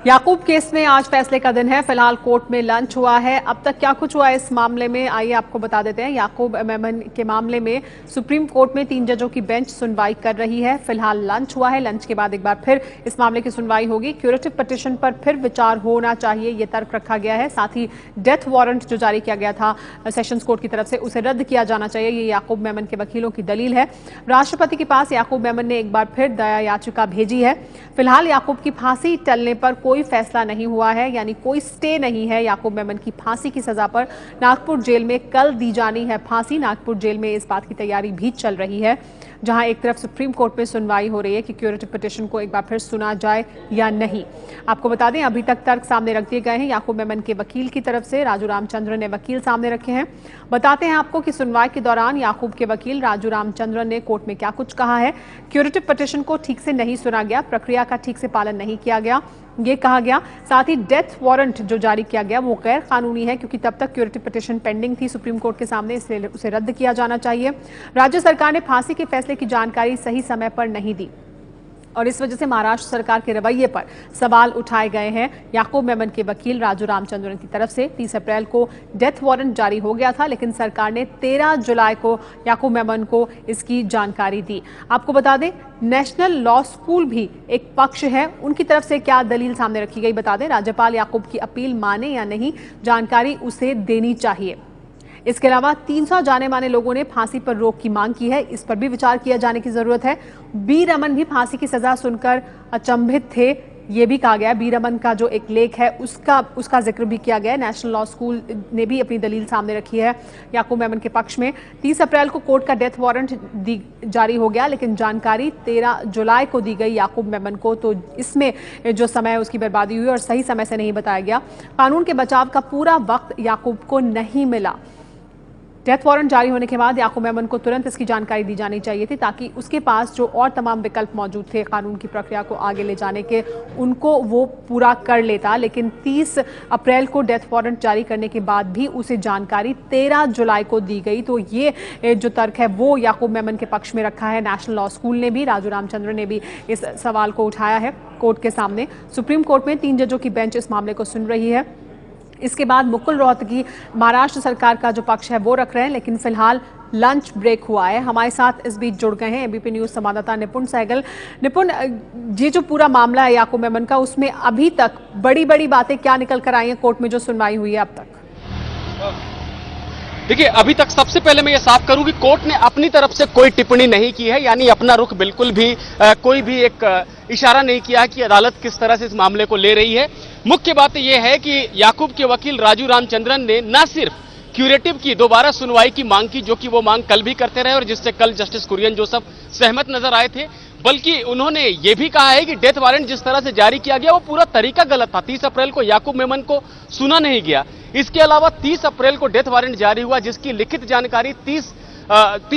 याकूब case में आज फैसले का दिन है। फिलहाल कोर्ट में लंच हुआ है। अब तक क्या कुछ हुआ है इस मामले में, आइए आपको बता देते हैं। याकूब मेमन के मामले में सुप्रीम कोर्ट में 3 जजों की बेंच सुनवाई कर रही है। फिलहाल लंच हुआ है। लंच के बाद एक बार फिर इस मामले की सुनवाई होगी। क्यूरेटिव पिटीशन पर फिर विचार होना चाहिए, ये तर्क रखा गया है। साथ ही डेथ वारंट जो जारी किया गया था सेशंस कोर्ट की तरफ से, उसे रद्द किया जाना चाहिए, ये याकूब मेमन के वकीलों की दलील है। राष्ट्रपति के पास याकूब मेमन ने एक बार फिर दया याचिका भेजी है। फिलहाल याकूब की फांसी टलने पर कोई फैसला नहीं हुआ है, यानी कोई स्टे नहीं है याकूब मेमन की फांसी की सजा पर। नागपुर जेल में कल दी जानी है फांसी। नागपुर जेल में इस बात की तैयारी भी चल रही है, जहां एक तरफ सुप्रीम कोर्ट में सुनवाई हो रही है कि क्यूरेटिव पिटीशन को एक बार फिर सुना जाए या नहीं। आपको बता दें, अभी तक तर्क सामने रख दिए गए हैं याकूब मेमन के वकील की तरफ से। राजू रामचंद्रन ने वकील सामने रखे हैं। बताते हैं आपको कि सुनवाई के दौरान याकूब के वकील राजू रामचंद्रन ने कोर्ट में क्या कुछ कहा है। क्यूरेटिव पिटीशन को ठीक से नहीं सुना गया, प्रक्रिया का ठीक से पालन नहीं किया गया, ये कहा गया। साथ ही डेथ वारंट जो जारी किया गया वो गैर कानूनी है, क्योंकि तब तक क्यूरेटिव पिटीशन पेंडिंग थी सुप्रीम कोर्ट के सामने, इसलिए उसे रद्द किया जाना चाहिए। राज्य सरकार ने फांसी के फैसले की जानकारी सही समय पर नहीं दी और इस वजह से महाराष्ट्र सरकार के रवैये पर सवाल उठाए गए हैं। याकूब मेमन के वकील राजू रामचंद्रन की तरफ से 30 अप्रैल को डेथ वारंट जारी हो गया था, लेकिन सरकार ने 13 जुलाई को याकूब मेमन को इसकी जानकारी दी। आपको बता दें, नेशनल लॉ स्कूल भी एक पक्ष है, उनकी तरफ से क्या दलील सामने रखी गई बता दें। राज्यपाल याकूब की अपील माने या नहीं, जानकारी उसे देनी चाहिए। इसके अलावा 300 जाने माने लोगों ने फांसी पर रोक की मांग की है, इस पर भी विचार किया जाने की जरूरत है। बी रमन भी फांसी की सजा सुनकर अचंभित थे, ये भी कहा गया। बी रमन का जो एक लेख है उसका जिक्र भी किया गया। नेशनल लॉ स्कूल ने भी अपनी दलील सामने रखी है याकूब मेमन के पक्ष में। 30 अप्रैल को कोर्ट का डेथ वारंट जारी हो गया, लेकिन जानकारी 13 जुलाई को दी गई याकूब मेमन को, तो इसमें जो समय है उसकी बर्बादी हुई और सही समय से नहीं बताया गया। कानून के बचाव का पूरा वक्त याकूब को नहीं मिला। डेथ वारंट जारी होने के बाद याकूब मेमन को तुरंत इसकी जानकारी दी जानी चाहिए थी, ताकि उसके पास जो और तमाम विकल्प मौजूद थे कानून की प्रक्रिया को आगे ले जाने के, उनको वो पूरा कर लेता। लेकिन 30 अप्रैल को डेथ वारंट जारी करने के बाद भी उसे जानकारी 13 जुलाई को दी गई। तो ये जो तर्क है वो याकूब मेमन के पक्ष में रखा है। नेशनल लॉ स्कूल ने भी, राजू रामचंद्र ने भी इस सवाल को उठाया है कोर्ट के सामने। सुप्रीम कोर्ट में 3 जजों की बेंच इस मामले को सुन रही है। इसके बाद मुकुल रोहतगी महाराष्ट्र सरकार का जो पक्ष है वो रख रहे हैं, लेकिन फिलहाल लंच ब्रेक हुआ है। हमारे साथ इस बीच जुड़ गए हैं एबीपी न्यूज संवाददाता निपुण सहगल। निपुण, ये जो पूरा मामला है याकूब मेमन का, उसमें अभी तक बड़ी बड़ी बातें क्या निकल कर आई हैं कोर्ट में जो सुनवाई हुई है अब तक? देखिए, अभी तक सबसे पहले मैं ये साफ करूं कि कोर्ट ने अपनी तरफ से कोई टिप्पणी नहीं की है, यानी अपना रुख बिल्कुल भी कोई भी एक इशारा नहीं किया कि अदालत किस तरह से इस मामले को ले रही है। मुख्य बात यह है कि याकूब के वकील राजू रामचंद्रन ने न सिर्फ क्यूरेटिव की दोबारा सुनवाई की मांग की, जो कि वो मांग कल भी करते रहे और जिससे कल जस्टिस कुरियन जोसेफ सहमत नजर आए थे, बल्कि उन्होंने ये भी कहा है कि डेथ वारंट जिस तरह से जारी किया गया वो पूरा तरीका गलत था। 30 अप्रैल को याकूब मेमन को सुना नहीं गया। इसके अलावा 30 अप्रैल को डेथ वारंट जारी हुआ, जिसकी लिखित जानकारी 30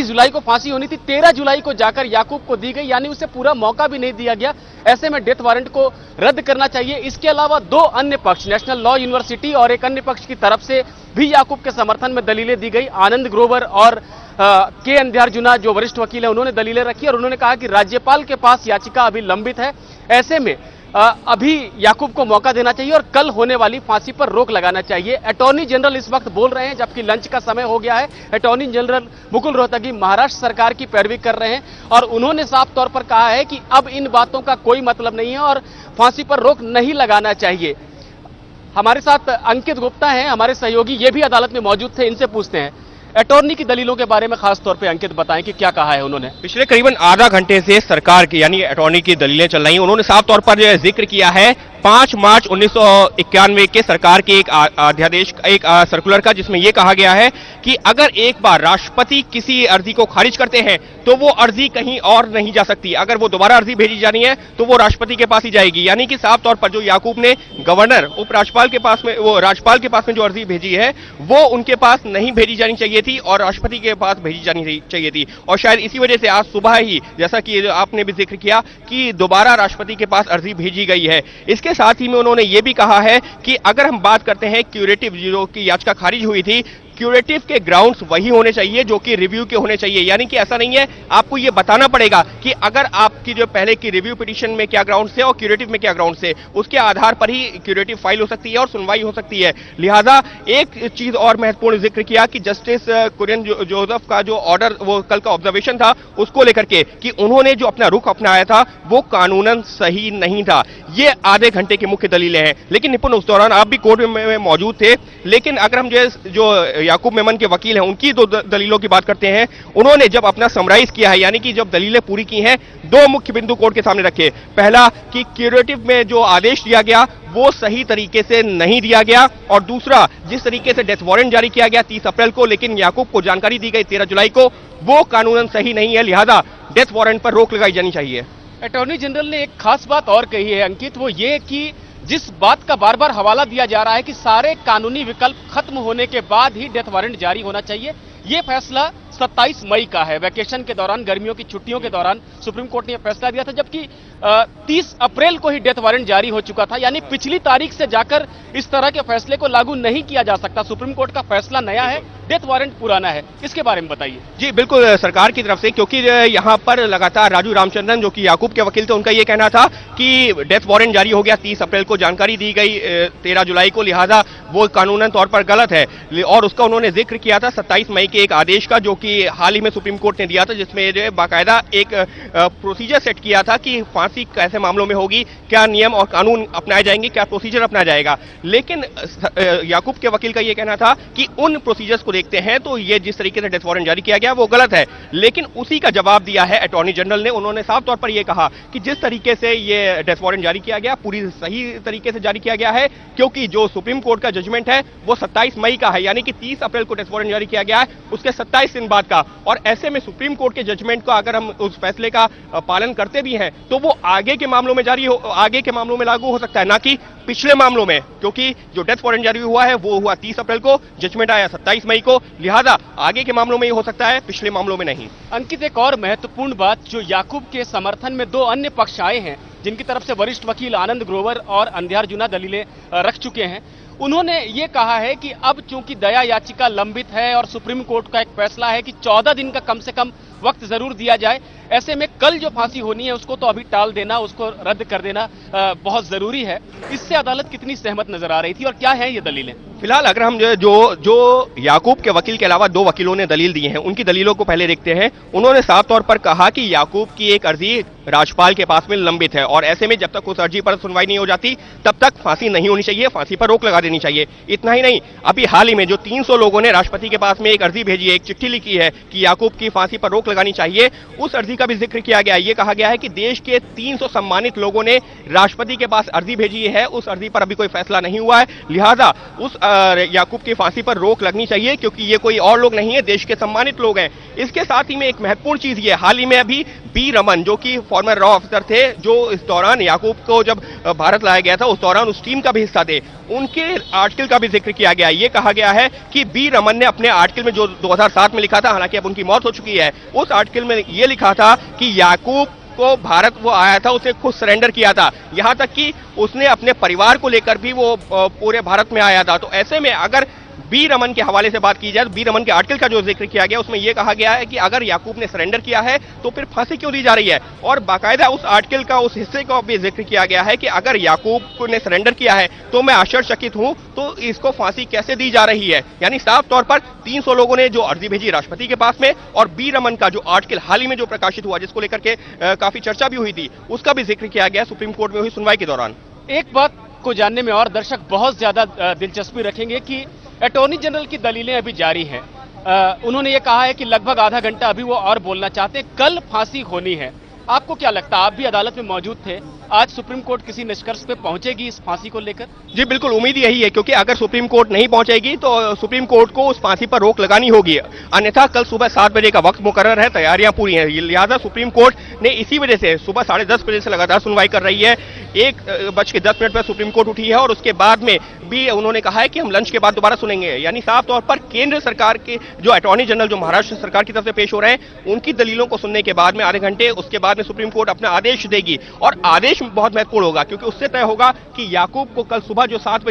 जुलाई को फांसी होनी थी, 13 जुलाई को जाकर याकूब को दी गई, यानी उसे पूरा मौका भी नहीं दिया गया। ऐसे में डेथ वारंट को रद्द करना चाहिए। इसके अलावा 2 अन्य पक्ष, नेशनल लॉ यूनिवर्सिटी और एक अन्य पक्ष की तरफ से भी याकूब के समर्थन में दलीलें दी गई। आनंद ग्रोवर और के अंध्यार्जुना जो वरिष्ठ वकील है, उन्होंने दलीलें रखी और उन्होंने कहा कि राज्यपाल के पास याचिका अभी लंबित है, ऐसे में अभी याकूब को मौका देना चाहिए और कल होने वाली फांसी पर रोक लगाना चाहिए। अटॉर्नी जनरल इस वक्त बोल रहे हैं, जबकि लंच का समय हो गया है। अटॉर्नी जनरल मुकुल रोहतगी महाराष्ट्र सरकार की पैरवी कर रहे हैं और उन्होंने साफ तौर पर कहा है कि अब इन बातों का कोई मतलब नहीं है और फांसी पर रोक नहीं लगाना चाहिए। हमारे साथ अंकित गुप्ता हैं, हमारे सहयोगी, ये भी अदालत में मौजूद थे, इनसे पूछते हैं अटॉर्नी की दलीलों के बारे में। खास तौर पे अंकित बताएं कि क्या कहा है उन्होंने। पिछले करीबन आधा घंटे से सरकार की यानी अटॉर्नी की दलीलें चल रही हैं। उन्होंने साफ तौर पर जिक्र किया है 5 मार्च 1991 के सरकार के एक अध्यादेश, एक सर्कुलर का, जिसमें यह कहा गया है कि अगर एक बार राष्ट्रपति किसी अर्जी को खारिज करते हैं तो वो अर्जी कहीं और नहीं जा सकती। अगर वो दोबारा अर्जी भेजी जानी है तो वो राष्ट्रपति के पास ही जाएगी। यानी कि साफ तौर पर जो याकूब ने गवर्नर, उपराज्यपाल के पास में, वो राज्यपाल के पास में जो अर्जी भेजी है वो उनके पास नहीं भेजी जानी चाहिए थी और राष्ट्रपति के पास भेजी जानी चाहिए थी। और शायद इसी वजह से आज सुबह ही, जैसा कि आपने भी जिक्र किया, कि दोबारा राष्ट्रपति के पास अर्जी भेजी गई है। इसके साथ ही में उन्होंने ये भी कहा है कि अगर हम बात करते हैं क्यूरेटिव जो की याचिका खारिज हुई थी क्यूरेटिव के ग्राउंड्स वही होने चाहिए जो कि रिव्यू के होने चाहिए। यानी कि ऐसा नहीं है आपको ये बताना पड़ेगा कि अगर आपकी जो पहले की रिव्यू पिटीशन में क्या ग्राउंड्स थे और क्यूरेटिव में क्या ग्राउंड्स थे, उसके आधार पर ही क्यूरेटिव फाइल हो सकती है और सुनवाई हो सकती है। लिहाजा एक चीज और महत्वपूर्ण जिक्र किया कि जस्टिस कुरियन जोसेफ का जो ऑर्डर, वो कल का ऑब्जर्वेशन था, उसको लेकर के कि उन्होंने जो अपना रुख अपनाया था वो कानूनन सही नहीं था। ये आधे घंटे की मुख्य दलीलें हैं। लेकिन निपुण, उस दौरान आप भी कोर्ट में मौजूद थे, लेकिन अगर हम जो याकूब मेमन के वकील हैं उनकी दो दलीलों की बात करते हैं, उन्होंने जब अपना समराइज किया है, यानी कि जब दलीलें पूरी की हैं, दो मुख्य बिंदु कोर्ट के सामने रखे। पहला कि क्यूरेटिव में जो आदेश दिया गया वो सही तरीके से नहीं दिया गया, और दूसरा जिस तरीके से डेथ वारंट जारी किया गया 30 अप्रैल को, लेकिन याकूब को जानकारी दी गई 13 जुलाई को, वो कानूनन सही नहीं है। लिहाजा डेथ वारंट पर रोक लगाई जानी चाहिए। अटॉर्नी जनरल ने एक खास बात और कही है अंकित, वो ये कि जिस बात का बार बार हवाला दिया जा रहा है कि सारे कानूनी विकल्प खत्म होने के बाद ही डेथ वारंट जारी होना चाहिए, ये फैसला 27 मई का है। वैकेशन के दौरान, गर्मियों की छुट्टियों के दौरान सुप्रीम कोर्ट ने यह फैसला दिया था, जबकि 30 अप्रैल को ही डेथ वारंट जारी हो चुका था। यानी पिछली तारीख से जाकर इस तरह के फैसले को लागू नहीं किया जा सकता। सुप्रीम कोर्ट का फैसला नया है, डेथ वारंट पुराना है, इसके बारे में बताइए। जी बिल्कुल, सरकार की तरफ से, क्योंकि यहां पर लगातार राजू रामचंद्रन जो कि याकूब के वकील थे, उनका यह कहना था कि डेथ वारंट जारी हो गया 30 अप्रैल को, जानकारी दी गई 13 जुलाई को, लिहाजा वो कानूनन तौर पर गलत है। और उसका उन्होंने जिक्र किया था 27 मई के एक आदेश का, जो कि हाल ही में सुप्रीम कोर्ट ने दिया था, जिसमें जो बाकायदा एक प्रोसीजर सेट किया था कि फांसी कैसे मामलों में होगी, क्या नियम और कानून अपनाए जाएंगे, क्या प्रोसीजर अपनाया जाएगा। लेकिन याकूब के वकील का यह कहना था कि उन प्रोसीजर्स को देखते हैं तो ये जिस तरीके से डेथ वारंट जारी किया गया वो गलत है। लेकिन उसी का जवाब दिया है अटॉर्नी जनरल ने। उन्होंने साफ तौर पर यह कहा कि जिस तरीके से ये डेथ वारंट जारी किया गया पूरी सही तरीके से जारी किया गया है, क्योंकि जो सुप्रीम कोर्ट का जजमेंट है वो 27 मई का है, यानी कि 30 अप्रैल को डेथ वारंट जारी किया गया है, उसके 27 दिन बाद का। और ऐसे में सुप्रीम कोर्ट के जजमेंट को अगर हम उस फैसले का पालन करते भी हैं तो वो आगे के मामलों में आगे के मामलों में लागू हो सकता है, ना कि पिछले मामलों में, क्योंकि जो डेथ वारंट जारी हुआ है वो हुआ 30 अप्रैल को, जजमेंट आया 27 मई को, लिहाजा आगे के मामलों में ये हो सकता है, पिछले मामलों में नहीं। अंकित, एक और महत्वपूर्ण बात, जो याकूब के समर्थन में दो अन्य पक्ष आए हैं, जिनकी तरफ से वरिष्ठ वकील आनंद ग्रोवर और अंध्यार्जुना दलीलें रख चुके हैं, उन्होंने ये कहा है कि अब चूंकि दया याचिका लंबित है और सुप्रीम कोर्ट का एक फैसला है कि 14 दिन का कम से कम वक्त जरूर दिया जाए, ऐसे में कल जो फांसी होनी है उसको तो अभी टाल देना, उसको रद्द कर देना बहुत जरूरी है। इससे अदालत कितनी सहमत नजर आ रही थी और क्या है ये दलीलें? फिलहाल अगर हम जो याकूब के वकील के अलावा दो वकीलों ने दलील दी है, उनकी दलीलों को पहले देखते हैं। उन्होंने साफ तौर पर कहा कि याकूब की एक अर्जी राज्यपाल के पास में लंबित है और ऐसे में जब तक उस अर्जी पर सुनवाई नहीं हो जाती तब तक फांसी नहीं होनी चाहिए, फांसी पर रोक लगा देनी चाहिए। इतना ही नहीं, अभी हाल ही में जो 300 लोगों ने राष्ट्रपति के पास में एक अर्जी भेजी है, एक चिट्ठी लिखी है कि याकूब की फांसी पर रोक लगानी चाहिए, उस अर्जी का भी जिक्र किया गया है। ये कहा गया है कि देश के 300 सम्मानित लोगों ने राष्ट्रपति के पास अर्जी भेजी है, उस अर्जी पर अभी कोई फैसला नहीं हुआ है, लिहाजा उस याकूब की फांसी पर रोक लगनी चाहिए, क्योंकि ये कोई और लोग नहीं है, देश के सम्मानित लोग हैं। इसके साथ ही में एक महत्वपूर्ण चीज ये, हाल ही में अभी बी रमन जो कि फॉर्मर रॉ ऑफिसर थे, जो इस दौरान याकूब को जब भारत लाया गया था उस दौरान उस टीम का भी हिस्सा थे, उनके आर्टिकल का भी जिक्र किया गया। ये कहा गया है कि बी रमन ने अपने आर्टिकल में जो 2007 में लिखा था, हालांकि अब उनकी मौत हो चुकी है, उस आर्टिकल में ये लिखा था कि याकूब को भारत वो आया था, उसे खुद सरेंडर किया था, यहां तक कि उसने अपने परिवार को लेकर भी वो पूरे भारत में आया था। तो ऐसे में अगर बी रमन के हवाले से बात की जाए तो बी रमन के आर्टिकल का जो जिक्र किया गया उसमें यह कहा गया है कि अगर याकूब ने सरेंडर किया है तो फिर फांसी क्यों दी जा रही है, और बाकायदा उस आर्टिकल का उस हिस्से का भी जिक्र किया गया है कि अगर याकूब ने सरेंडर किया है तो मैं आश्चर्यचकित हूं, तो इसको फांसी कैसे दी जा रही है। यानी साफ तौर पर 300 लोगों ने जो अर्जी भेजी राष्ट्रपति के पास में, और बी रमन का जो आर्टिकल हाल ही में जो प्रकाशित हुआ जिसको लेकर के काफी चर्चा भी हुई थी, उसका भी जिक्र किया गया सुप्रीम कोर्ट में हुई सुनवाई के दौरान। एक बात को जानने में और दर्शक बहुत ज्यादा दिलचस्पी रखेंगे कि अटॉर्नी जनरल की दलीलें अभी जारी हैं। उन्होंने ये कहा है कि लगभग आधा घंटा अभी वो और बोलना चाहते हैं, कल फांसी होनी है। आपको क्या लगता है, आप भी अदालत में मौजूद थे, आज सुप्रीम कोर्ट किसी निष्कर्ष पे पहुंचेगी इस फांसी को लेकर? जी बिल्कुल, उम्मीद यही है, क्योंकि अगर सुप्रीम कोर्ट नहीं पहुंचेगी तो सुप्रीम कोर्ट को उस फांसी पर रोक लगानी होगी, अन्यथा कल सुबह 7 बजे का वक्त मुकर्रर है, तैयारियां पूरी हैं। लिहाजा सुप्रीम कोर्ट ने इसी वजह से सुबह 10:30 बजे से लगातार सुनवाई कर रही है। 1:10 पर सुप्रीम कोर्ट उठी है और उसके बाद में भी उन्होंने कहा है कि हम लंच के बाद दोबारा सुनेंगे। यानी साफ तौर पर केंद्र सरकार के जो अटॉर्नी जनरल जो महाराष्ट्र सरकार की तरफ से पेश हो रहे हैं, उनकी दलीलों को सुनने के बाद में आधे घंटे उसके बाद में सुप्रीम कोर्ट अपना आदेश देगी और आदेश बहुत महत्वपूर्ण होगा, क्योंकि उससे तय होगा कि याकूब को कल सुबह जो 7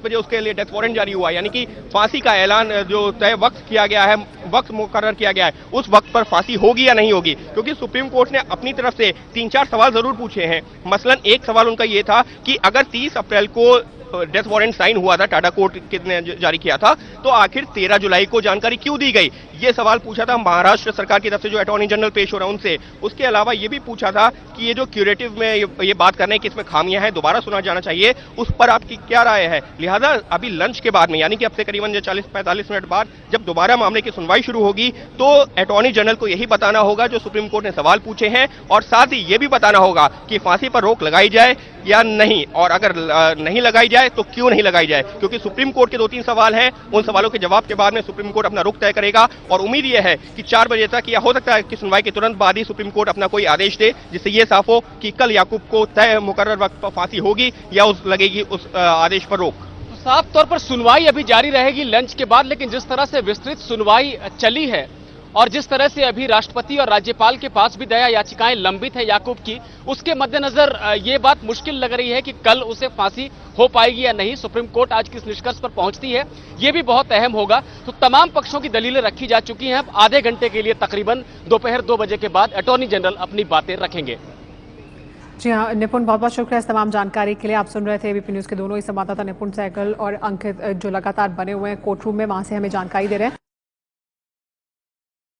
बजे उसके लिए डेथ वारंट जारी हुआ, यानी कि फांसी का ऐलान जो तय वक्त किया गया है, वक्त मुकर्रर किया गया है, उस वक्त पर फांसी होगी या नहीं होगी। क्योंकि सुप्रीम कोर्ट ने अपनी तरफ से 3-4 सवाल जरूर पूछे हैं। मसलन एक सवाल उनका यह था कि अगर 30 अप्रैल को डेथ वारंट साइन हुआ था, टाटा कोर्ट ने जारी किया था, तो आखिर 13 जुलाई को जानकारी क्यों दी गई? ये सवाल पूछा था महाराष्ट्र सरकार की तरफ से जो अटॉर्नी जनरल पेश हो रहा है उनसे। उसके अलावा ये भी पूछा था कि ये जो क्यूरेटिव में ये बात करने की इसमें खामियां हैं, दोबारा सुना जाना चाहिए, उस पर आपकी क्या राय है? लिहाजा अभी लंच के बाद में, यानी कि अब से करीबन 40-45 मिनट बाद जब दोबारा मामले की सुनवाई शुरू होगी, तो अटॉर्नी जनरल को यही बताना होगा जो सुप्रीम कोर्ट ने सवाल पूछे हैं, और साथ ही ये भी बताना होगा कि फांसी पर रोक लगाई जाए या नहीं, और अगर नहीं लगाई जाए तो क्यों नहीं लगाई जाए। क्योंकि सुप्रीम कोर्ट के 2-3 सवाल हैं, उन सवालों के जवाब के बाद में सुप्रीम कोर्ट अपना रुख तय करेगा और उम्मीद यह है कि 4 बजे तक, या हो सकता है कि सुनवाई के तुरंत बाद ही सुप्रीम कोर्ट अपना कोई आदेश दे, जिससे यह साफ हो कि कल याकूब को तय मुकर्रर वक्त पर फांसी होगी या लगेगी उस आदेश पर रोक। तो साफ तौर पर सुनवाई अभी जारी रहेगी लंच के बाद, लेकिन जिस तरह से विस्तृत सुनवाई चली है और जिस तरह से अभी राष्ट्रपति और राज्यपाल के पास भी दया याचिकाएं लंबित है याकूब की, उसके मद्देनजर ये बात मुश्किल लग रही है कि कल उसे फांसी हो पाएगी या नहीं। सुप्रीम कोर्ट आज किस निष्कर्ष पर पहुंचती है, ये भी बहुत अहम होगा। तो तमाम पक्षों की दलीलें रखी जा चुकी हैं। अब आधे घंटे के लिए तकरीबन दोपहर 2 बजे के बाद अटॉर्नी जनरल अपनी बातें रखेंगे। जी हाँ निपुण, बहुत बहुत शुक्रिया इस तमाम जानकारी के लिए। आप सुन रहे थे एबीपी न्यूज़ के दोनों ही संवाददाता निपुण सहगल और अंकित जो लगातार बने हुए हैं कोर्ट रूम में, वहां से हमें जानकारी दे रहे हैं।